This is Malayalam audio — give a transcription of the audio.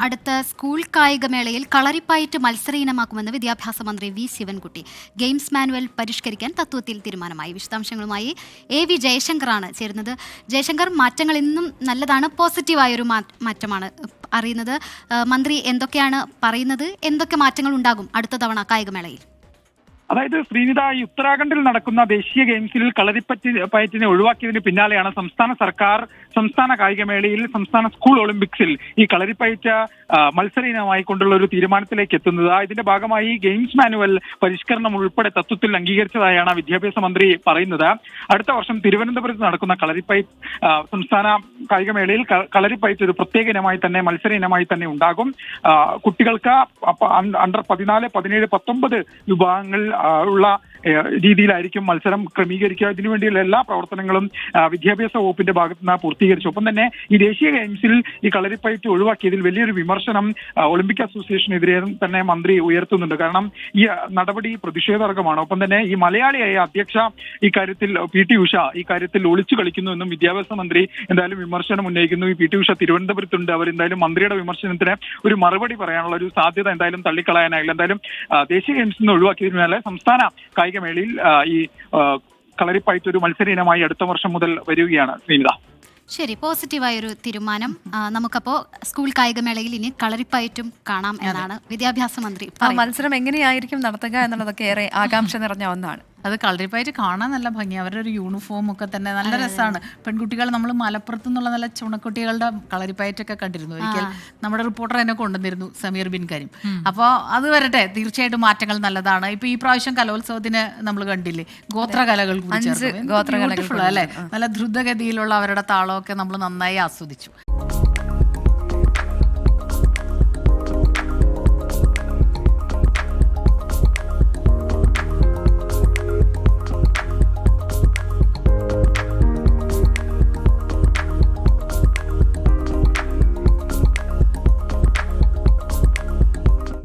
അടുത്ത സ്കൂൾ കായികമേളയിൽ കളറിപ്പയറ്റ് മത്സര ഇനമാക്കുമെന്ന് വിദ്യാഭ്യാസ മന്ത്രി വി ശിവൻകുട്ടി. ഗെയിംസ് മാനുവൽ പരിഷ്കരിക്കാൻ തത്വത്തിൽ തീരുമാനമായി. വിശദാംശങ്ങളുമായി AV ജയശങ്കറാണ് ചേരുന്നത്. ജയശങ്കർ, മാറ്റങ്ങൾ ഇന്നും നല്ലതാണ്, പോസിറ്റീവായൊരു മാറ്റമാണ് അറിയുന്നത്. മന്ത്രി എന്തൊക്കെയാണ് പറയുന്നത്? എന്തൊക്കെ മാറ്റങ്ങൾ ഉണ്ടാകും അടുത്ത തവണ കായികമേളയിൽ? അതായത് ശ്രീനിത, ഈ ഉത്തരാഖണ്ഡിൽ നടക്കുന്ന ദേശീയ ഗെയിംസിൽ കളരിപ്പയറ്റിനെ ഒഴിവാക്കിയതിന് പിന്നാലെയാണ് സംസ്ഥാന സർക്കാർ സംസ്ഥാന കായികമേളയിൽ സംസ്ഥാന സ്കൂൾ ഒളിമ്പിക്സിൽ ഈ കളരിപ്പയറ്റ മത്സര ഇനമായി കൊണ്ടുള്ള ഒരു തീരുമാനത്തിലേക്ക് എത്തുന്നത്. ഇതിന്റെ ഭാഗമായി ഗെയിംസ് മാനുവൽ പരിഷ്കരണം ഉൾപ്പെടെ തത്വത്തിൽ അംഗീകരിച്ചതായാണ് വിദ്യാഭ്യാസ മന്ത്രി പറയുന്നത്. അടുത്ത വർഷം തിരുവനന്തപുരത്ത് നടക്കുന്ന സംസ്ഥാന കായികമേളയിൽ കളരിപ്പയറ്റ് ഒരു പ്രത്യേക ഇനമായി തന്നെ മത്സര ഇനമായി തന്നെ ഉണ്ടാകും. കുട്ടികൾക്ക് അണ്ടർ 14, 17, 19 വിഭാഗങ്ങൾ ഉള്ള രീതിയിലായിരിക്കും മത്സരം ക്രമീകരിക്കുക. ഇതിനുവേണ്ടിയുള്ള എല്ലാ പ്രവർത്തനങ്ങളും വിദ്യാഭ്യാസ വകുപ്പിന്റെ ഭാഗത്ത് നിന്ന് പൂർത്തീകരിച്ചു. ഒപ്പം തന്നെ ഈ ദേശീയ ഗെയിംസിൽ ഈ കളരിപ്പയറ്റ് ഒഴിവാക്കിയതിൽ വലിയൊരു വിമർശനം ഒളിമ്പിക് അസോസിയേഷനെതിരെ തന്നെ മന്ത്രി ഉയർത്തുന്നുണ്ട്. കാരണം ഈ നടപടി പ്രതിഷേധാർഹമാണ്. ഒപ്പം തന്നെ ഈ മലയാളിയായ അധ്യക്ഷ ഇക്കാര്യത്തിൽ PT ഉഷ ഇക്കാര്യത്തിൽ ഒളിച്ചു കളിക്കുന്നു എന്നും വിദ്യാഭ്യാസ മന്ത്രി എന്തായാലും വിമർശനം ഉന്നയിക്കുന്നു. ഈ PT ഉഷ തിരുവനന്തപുരത്തുണ്ട്. അവർ എന്തായാലും മന്ത്രിയുടെ വിമർശനത്തിന് ഒരു മറുപടി പറയാനുള്ള ഒരു സാധ്യത എന്തായാലും തള്ളിക്കളയാനായില്ല. എന്തായാലും ദേശീയ ഗെയിംസിൽ നിന്ന് ഒഴിവാക്കിയതിനാലെ സംസ്ഥാന കായികമേളയിൽ ഈ കളരിപ്പയറ്റ് ഒരു മത്സര ഇനമായി അടുത്ത വർഷം മുതൽ വരികയാണ് ശ്രീനിത. ശരി, പോസിറ്റീവായൊരു തീരുമാനം. നമുക്കപ്പോൾ സ്കൂൾ കായികമേളയിൽ ഇനി കളരിപ്പയറ്റും കാണാം എന്നാണ് വിദ്യാഭ്യാസ മന്ത്രി. മത്സരം എങ്ങനെയായിരിക്കും നടത്തുക എന്നുള്ളതൊക്കെ ഏറെ ആകാംക്ഷ നിറഞ്ഞ ഒന്നാണ്. അത് കളറിപ്പയറ്റ് കാണാൻ നല്ല ഭംഗി, അവരുടെ ഒരു യൂണിഫോം ഒക്കെ തന്നെ നല്ല രസമാണ്. പെൺകുട്ടികൾ നമ്മൾ മലപ്പുറത്തു നിന്നുള്ള നല്ല ചുണക്കുട്ടികളുടെ കളറിപ്പയറ്റൊക്കെ കണ്ടിരുന്നു. ഒരിക്കൽ നമ്മുടെ റിപ്പോർട്ടർ എന്നെ കൊണ്ടുവന്നിരുന്നു, സമീർ ബിൻ കരീം. അപ്പോൾ അത് വരട്ടെ, തീർച്ചയായിട്ടും മാറ്റങ്ങൾ നല്ലതാണ്. ഇപ്പൊ ഈ പ്രാവശ്യം കലോത്സവത്തിന് നമ്മൾ കണ്ടില്ലേ, ഗോത്രകലകൾ കൂടി ചേർന്നു. അല്ലേ, നല്ല ദ്രുതഗതിയിലുള്ള അവരുടെ താളമൊക്കെ നമ്മൾ നന്നായി ആസ്വദിച്ചു.